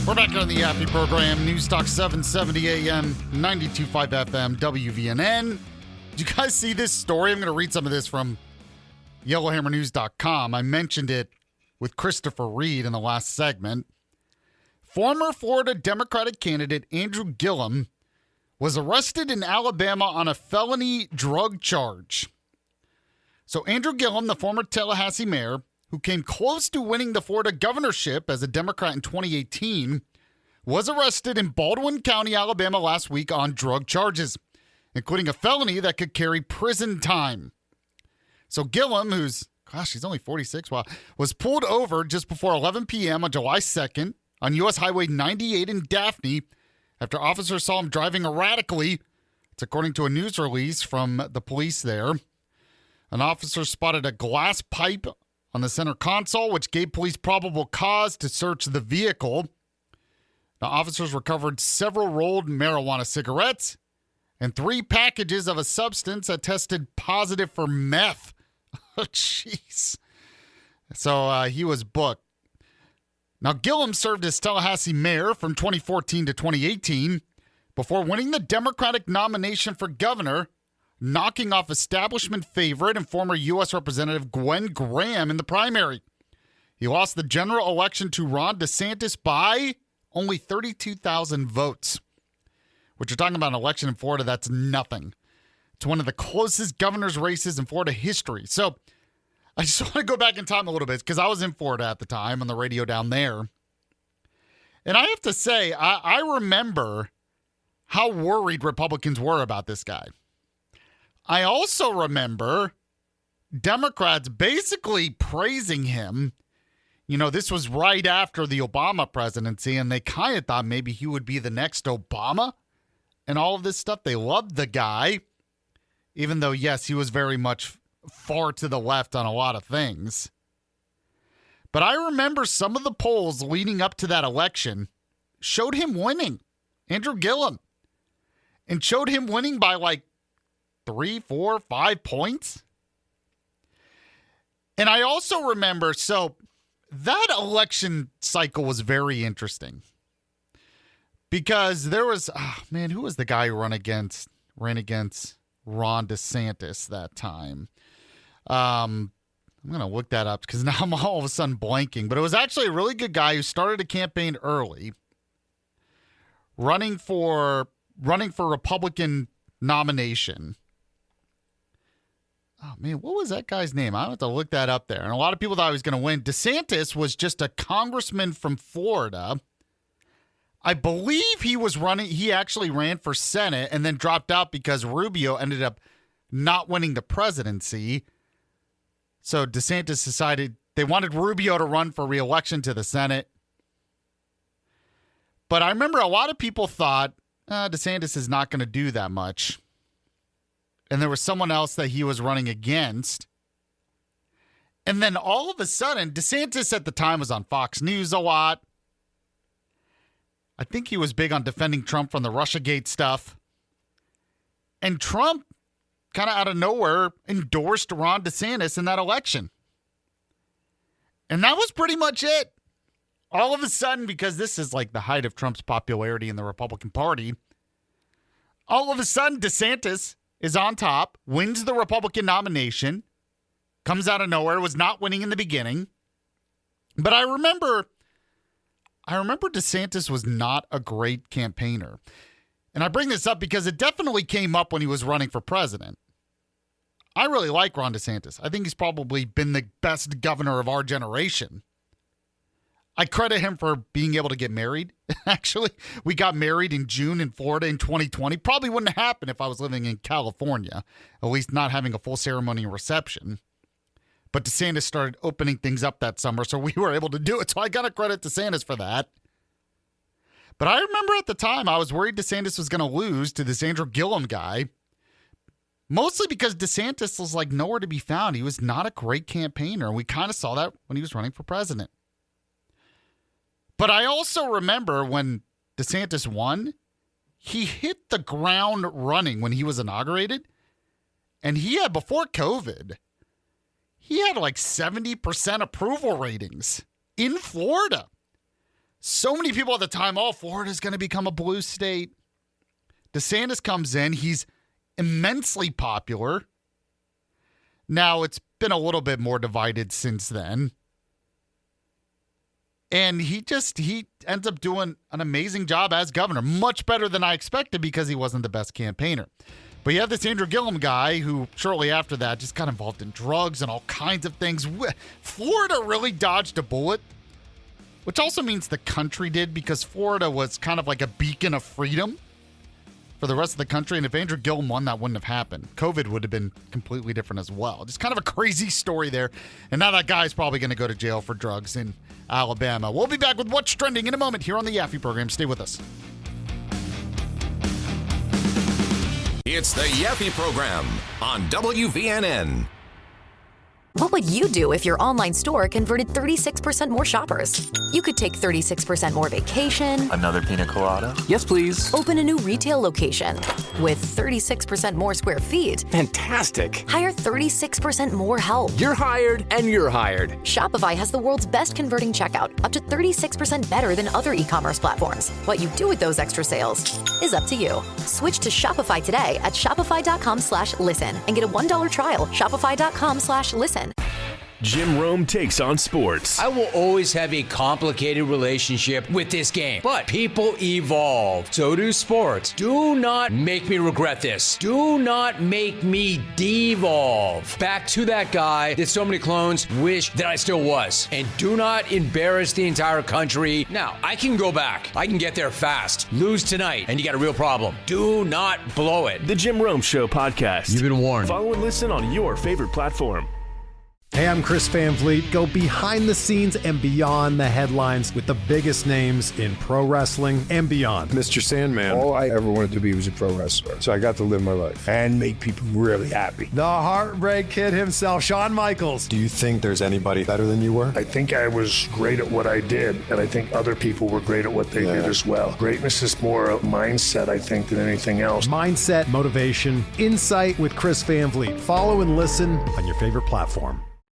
We're back on the Yaffee program, News Talk 770 AM, 92.5 FM, WVNN. Did you guys see this story? I'm going to read some of this from YellowHammerNews.com. I mentioned it with Christopher Reed in the last segment. Former Florida Democratic candidate Andrew Gillum was arrested in Alabama on a felony drug charge. So Andrew Gillum, the former Tallahassee mayor, who came close to winning the Florida governorship as a Democrat in 2018, was arrested in Baldwin County, Alabama last week on drug charges, including a felony that could carry prison time. So Gillum, he's only 46, was pulled over just before 11 p.m. on July 2nd on U.S. Highway 98 in Daphne after officers saw him driving erratically. It's according to a news release from the police there. An officer spotted a glass pipe on the center console, which gave police probable cause to search the vehicle. Now, officers recovered several rolled marijuana cigarettes and 3 packages of a substance that tested positive for meth. Oh, jeez. So he was booked. Now, Gillum served as Tallahassee mayor from 2014 to 2018 before winning the Democratic nomination for governor, knocking off establishment favorite and former U.S. Representative Gwen Graham in the primary. He lost the general election to Ron DeSantis by only 32,000 votes. Which you're talking about an election in Florida, that's nothing. It's one of the closest governor's races in Florida history. So I just want to go back in time a little bit because I was in Florida at the time on the radio down there. And I have to say, I remember how worried Republicans were about this guy. I also remember Democrats basically praising him. You know, this was right after the Obama presidency, and they kind of thought maybe he would be the next Obama and all of this stuff. They loved the guy, even though, yes, he was very much far to the left on a lot of things. But I remember some of the polls leading up to that election showed him winning, Andrew Gillum, and showed him winning by like 3, 4, 5 points. And I also remember, so that election cycle was very interesting because there was, who was the guy who ran against Ron DeSantis that time? I'm going to look that up because now I'm all of a sudden blanking, but it was actually a really good guy who started a campaign early, running for Republican nomination. Oh, man, what was that guy's name? I have to look that up there. And a lot of people thought he was going to win. DeSantis was just a congressman from Florida. I believe he actually ran for Senate and then dropped out because Rubio ended up not winning the presidency. So DeSantis decided they wanted Rubio to run for re-election to the Senate. But I remember a lot of people thought DeSantis is not going to do that much. And there was someone else that he was running against. And then all of a sudden, DeSantis at the time was on Fox News a lot. I think he was big on defending Trump from the Russiagate stuff. And Trump, kind of out of nowhere, endorsed Ron DeSantis in that election. And that was pretty much it. All of a sudden, because this is like the height of Trump's popularity in the Republican Party, all of a sudden DeSantis is on top, wins the Republican nomination, comes out of nowhere, was not winning in the beginning. But I remember DeSantis was not a great campaigner. And I bring this up because it definitely came up when he was running for president. I really like Ron DeSantis. I think he's probably been the best governor of our generation. I credit him for being able to get married. Actually, we got married in June in Florida in 2020. Probably wouldn't have happened if I was living in California, at least not having a full ceremony and reception. But DeSantis started opening things up that summer, so we were able to do it. So I got to credit DeSantis for that. But I remember at the time, I was worried DeSantis was going to lose to this Andrew Gillum guy, mostly because DeSantis was like nowhere to be found. He was not a great campaigner, and we kind of saw that when he was running for president. But I also remember when DeSantis won, he hit the ground running when he was inaugurated. And he had, before COVID, he had like 70% approval ratings in Florida. So many people at the time, Florida's going to become a blue state. DeSantis comes in. He's immensely popular. Now, it's been a little bit more divided since then. And he ends up doing an amazing job as governor. Much better than I expected because he wasn't the best campaigner. But you have this Andrew Gillum guy who shortly after that just got involved in drugs and all kinds of things. Florida really dodged a bullet, which also means the country did, because Florida was kind of like a beacon of freedom for the rest of the country. And if Andrew Gillum won, that wouldn't have happened. COVID would have been completely different as well. Just kind of a crazy story there. And now that guy's probably going to go to jail for drugs in Alabama. We'll be back with What's Trending in a moment here on the Yaffee program. Stay with us. It's the Yaffee program on WVNN. What would you do if your online store converted 36% more shoppers? You could take 36% more vacation. Another pina colada? Yes, please. Open a new retail location with 36% more square feet. Fantastic. Hire 36% more help. You're hired and you're hired. Shopify has the world's best converting checkout, up to 36% better than other e-commerce platforms. What you do with those extra sales is up to you. Switch to Shopify today at shopify.com/listen and get a $1 trial. Shopify.com/listen. Jim Rome takes on sports. I will always have a complicated relationship with this game, but people evolve. So do sports. Do not make me regret this. Do not make me devolve back to that guy that so many clones wish that I still was. And do not embarrass the entire country. Now, I can go back. I can get there fast. Lose tonight, and you got a real problem. Do not blow it. The Jim Rome Show podcast. You've been warned. Follow and listen on your favorite platform. Hey, I'm Chris Van Vliet. Go behind the scenes and beyond the headlines with the biggest names in pro wrestling and beyond. Mr. Sandman. All I ever wanted to be was a pro wrestler. So I got to live my life and make people really happy. The Heartbreak Kid himself, Shawn Michaels. Do you think there's anybody better than you were? I think I was great at what I did, and I think other people were great at what they did as well. Greatness is more a mindset, I think, than anything else. Mindset, motivation, insight with Chris Van Vliet. Follow and listen on your favorite platform.